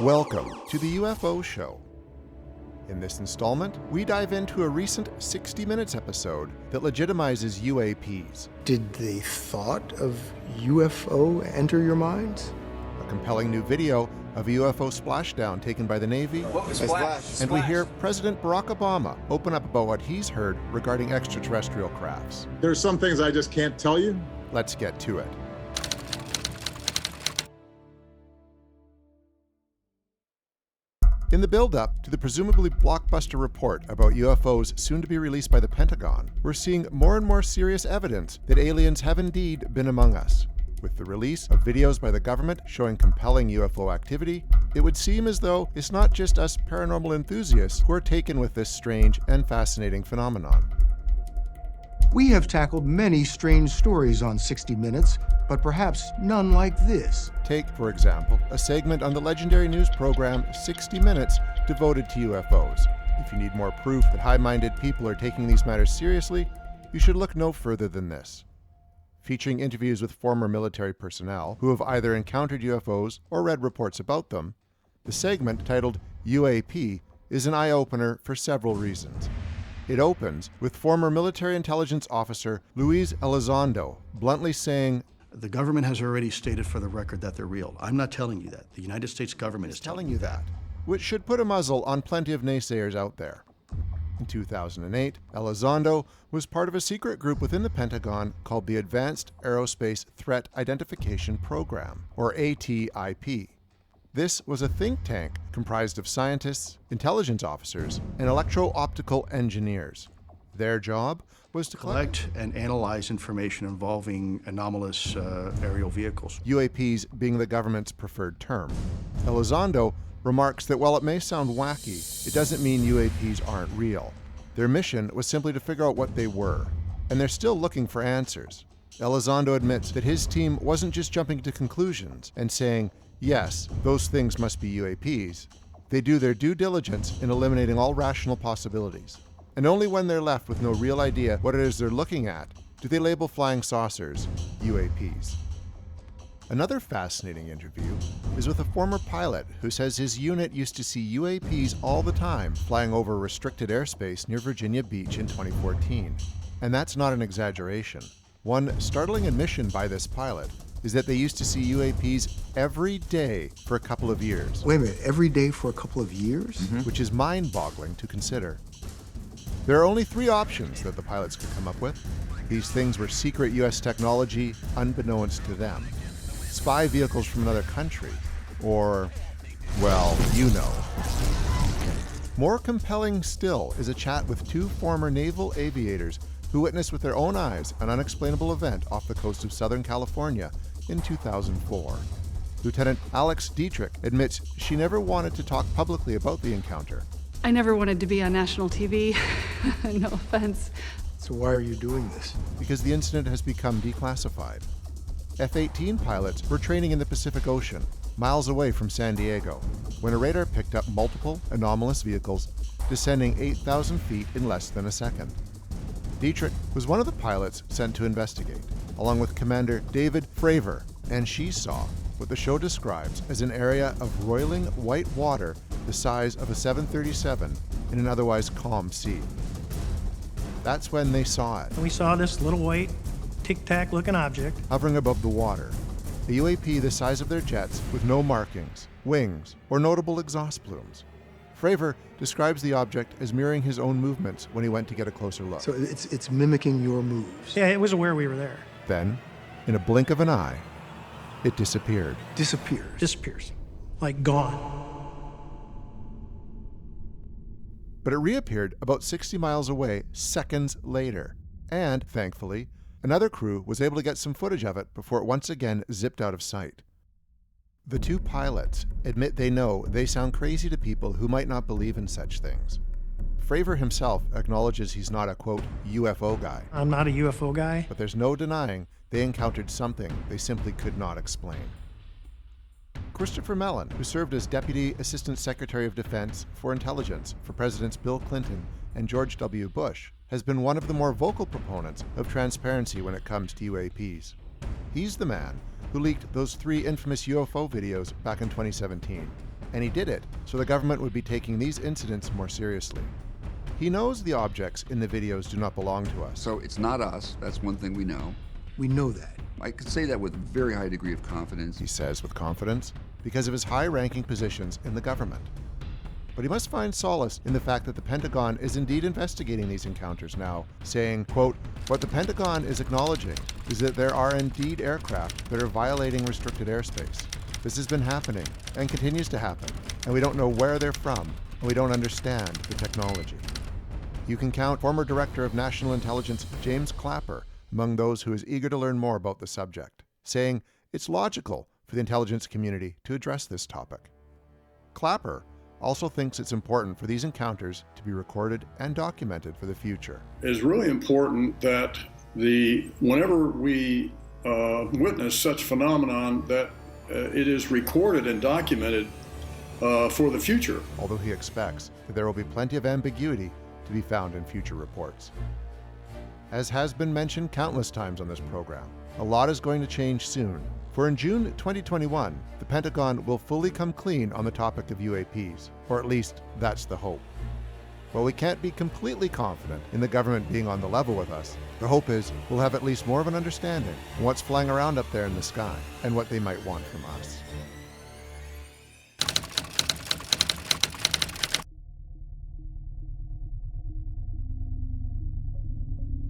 Welcome to the UFO Show. In this installment, we dive into a recent 60 Minutes episode that legitimizes UAPs. Did the thought of UFO enter your minds? A compelling new video of a UFO splashdown taken by the Navy. And we hear President Barack Obama open up about what he's heard regarding extraterrestrial crafts. There's some things I just can't tell you. Let's get to it. In the build-up to the presumably blockbuster report about UFOs soon to be released by the Pentagon, we're seeing more and more serious evidence that aliens have indeed been among us. With the release of videos by the government showing compelling UFO activity, it would seem as though it's not just us paranormal enthusiasts who are taken with this strange and fascinating phenomenon. We have tackled many strange stories on 60 Minutes, but perhaps none like this. Take, for example, a segment on the legendary news program 60 Minutes devoted to UFOs. If you need more proof that high-minded people are taking these matters seriously, you should look no further than this. Featuring interviews with former military personnel who have either encountered UFOs or read reports about them, the segment titled UAP is an eye-opener for several reasons. It opens with former military intelligence officer Luis Elizondo bluntly saying, "The government has already stated for the record that they're real. I'm not telling you that. The United States government is telling you that." Which should put a muzzle on plenty of naysayers out there. In 2008, Elizondo was part of a secret group within the Pentagon called the Advanced Aerospace Threat Identification Program, or ATIP. This was a think tank comprised of scientists, intelligence officers, and electro-optical engineers. Their job was to collect and analyze information involving anomalous aerial vehicles. UAPs being the government's preferred term. Elizondo remarks that while it may sound wacky, it doesn't mean UAPs aren't real. Their mission was simply to figure out what they were, and they're still looking for answers. Elizondo admits that his team wasn't just jumping to conclusions and saying, yes, those things must be UAPs. They do their due diligence in eliminating all rational possibilities. And only when they're left with no real idea what it is they're looking at do they label flying saucers UAPs. Another fascinating interview is with a former pilot who says his unit used to see UAPs all the time flying over restricted airspace near Virginia Beach in 2014. And that's not an exaggeration. One startling admission by this pilot is that they used to see UAPs every day for a couple of years. Wait a minute, every day for a couple of years? Which is mind-boggling to consider. There are only three options that the pilots could come up with. These things were secret US technology unbeknownst to them. Spy vehicles from another country, or, well, you know. More compelling still is a chat with two former naval aviators who witnessed with their own eyes an unexplainable event off the coast of Southern California in 2004. Lieutenant Alex Dietrich admits she never wanted to talk publicly about the encounter. I never wanted to be on national TV, no offense. So why are you doing this? Because the incident has become declassified. F-18 pilots were training in the Pacific Ocean, miles away from San Diego, when a radar picked up multiple anomalous vehicles descending 8,000 feet in less than a second. Dietrich was one of the pilots sent to investigate, along with Commander David Fravor, and she saw what the show describes as an area of roiling white water the size of a 737 in an otherwise calm sea. That's when they saw it. We saw this little white tic-tac looking object hovering above the water, a UAP the size of their jets with no markings, wings, or notable exhaust plumes. Fravor describes the object as mirroring his own movements when he went to get a closer look. So it's mimicking your moves. Yeah, it was aware we were there. Then, in a blink of an eye, it disappeared. Disappears. Like gone. But it reappeared about 60 miles away seconds later. And, thankfully, another crew was able to get some footage of it before it once again zipped out of sight. The two pilots admit they know they sound crazy to people who might not believe in such things. Fravor himself acknowledges he's not a, quote, UFO guy. I'm not a UFO guy. But there's no denying they encountered something they simply could not explain. Christopher Mellon, who served as Deputy Assistant Secretary of Defense for Intelligence for Presidents Bill Clinton and George W. Bush, has been one of the more vocal proponents of transparency when it comes to UAPs. He's the man who leaked those 3 infamous UFO videos back in 2017, and he did it so the government would be taking these incidents more seriously. He knows the objects in the videos do not belong to us. So it's not us, that's one thing we know. We know that. I could say that with a very high degree of confidence. He says with confidence, because of his high-ranking positions in the government. But he must find solace in the fact that the Pentagon is indeed investigating these encounters now, saying, quote, "What the Pentagon is acknowledging is that there are indeed aircraft that are violating restricted airspace. This has been happening and continues to happen, and we don't know where they're from, and we don't understand the technology." You can count former Director of National Intelligence James Clapper among those who is eager to learn more about the subject, saying it's logical for the intelligence community to address this topic. Clapper also thinks it's important for these encounters to be recorded and documented for the future. It's really important that whenever we witness such phenomenon, that it is recorded and documented for the future. Although he expects that there will be plenty of ambiguity to be found in future reports. As has been mentioned countless times on this program, a lot is going to change soon. For in June 2021, the Pentagon will fully come clean on the topic of UAPs, or at least that's the hope. While we can't be completely confident in the government being on the level with us, the hope is we'll have at least more of an understanding of what's flying around up there in the sky and what they might want from us.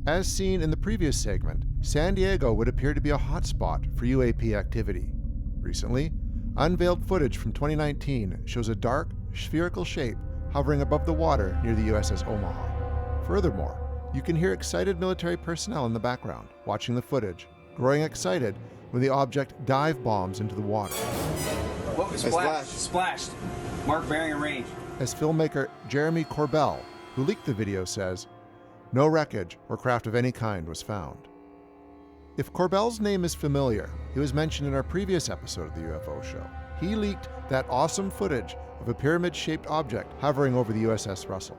As seen in the previous segment, San Diego would appear to be a hotspot for UAP activity. Recently, unveiled footage from 2019 shows a dark, spherical shape hovering above the water near the USS Omaha. Furthermore, you can hear excited military personnel in the background, watching the footage, growing excited when the object dive bombs into the water. Whoa, splashed. Mark bearing and range. As filmmaker Jeremy Corbell, who leaked the video, says, no wreckage or craft of any kind was found. If Corbell's name is familiar, he was mentioned in our previous episode of the UFO Show. He leaked that awesome footage of a pyramid-shaped object hovering over the USS Russell.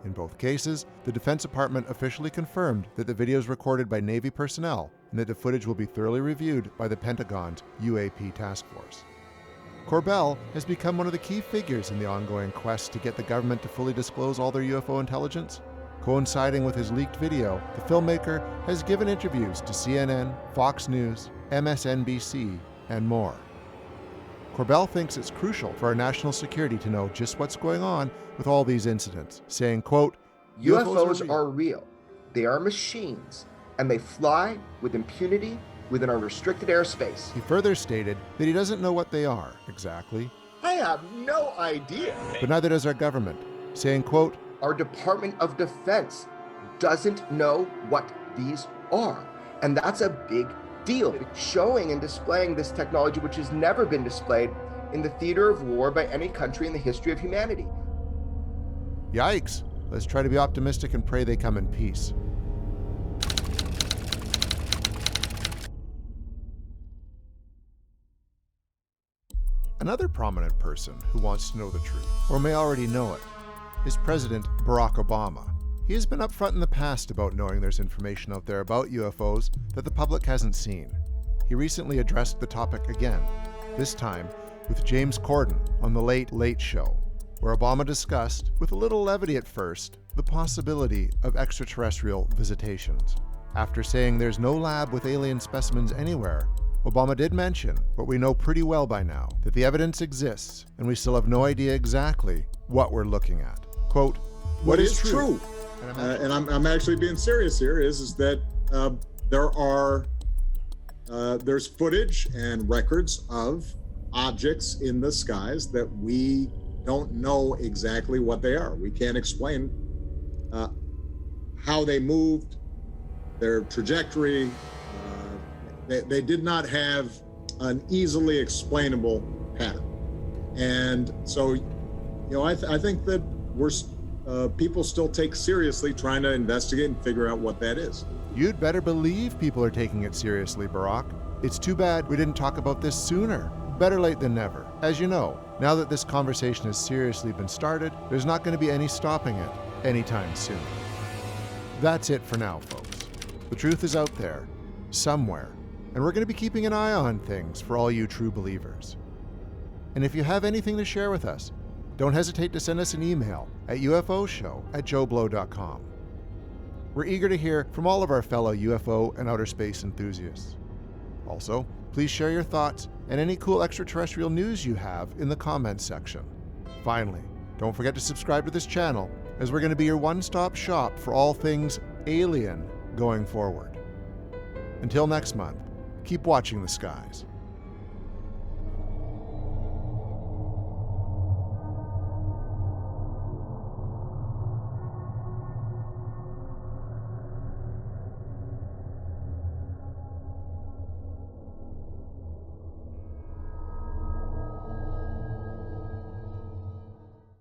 In both cases, the Defense Department officially confirmed that the video is recorded by Navy personnel and that the footage will be thoroughly reviewed by the Pentagon's UAP task force. Corbell has become one of the key figures in the ongoing quest to get the government to fully disclose all their UFO intelligence. Coinciding with his leaked video, the filmmaker has given interviews to CNN, Fox News, MSNBC, and more. Corbell thinks it's crucial for our national security to know just what's going on with all these incidents, saying, quote, UFOs are real. They are machines, and they fly with impunity within our restricted airspace. He further stated that he doesn't know what they are exactly. I have no idea. But neither does our government, saying, quote, our Department of Defense doesn't know what these are. And that's a big deal. Showing and displaying this technology, which has never been displayed in the theater of war by any country in the history of humanity. Yikes. Let's try to be optimistic and pray they come in peace. Another prominent person who wants to know the truth, or may already know it, is President Barack Obama. He has been upfront in the past about knowing there's information out there about UFOs that the public hasn't seen. He recently addressed the topic again, this time with James Corden on The Late Late Show, where Obama discussed, with a little levity at first, the possibility of extraterrestrial visitations. After saying there's no lab with alien specimens anywhere, Obama did mention what we know pretty well by now, that the evidence exists and we still have no idea exactly what we're looking at. Quote, what is true, and I'm actually being serious here, is that there's footage and records of objects in the skies that we don't know exactly what they are. We can't explain how they moved, their trajectory. They did not have an easily explainable pattern. And so, I think that people still take seriously trying to investigate and figure out what that is. You'd better believe people are taking it seriously, Barack. It's too bad we didn't talk about this sooner. Better late than never. As you know, now that this conversation has seriously been started, there's not going to be any stopping it anytime soon. That's it for now, folks. The truth is out there, somewhere, and we're going to be keeping an eye on things for all you true believers. And if you have anything to share with us, don't hesitate to send us an email at ufoshow@joeblow.com. We're eager to hear from all of our fellow UFO and outer space enthusiasts. Also, please share your thoughts and any cool extraterrestrial news you have in the comments section. Finally, don't forget to subscribe to this channel, as we're going to be your one-stop shop for all things alien going forward. Until next month, keep watching the skies.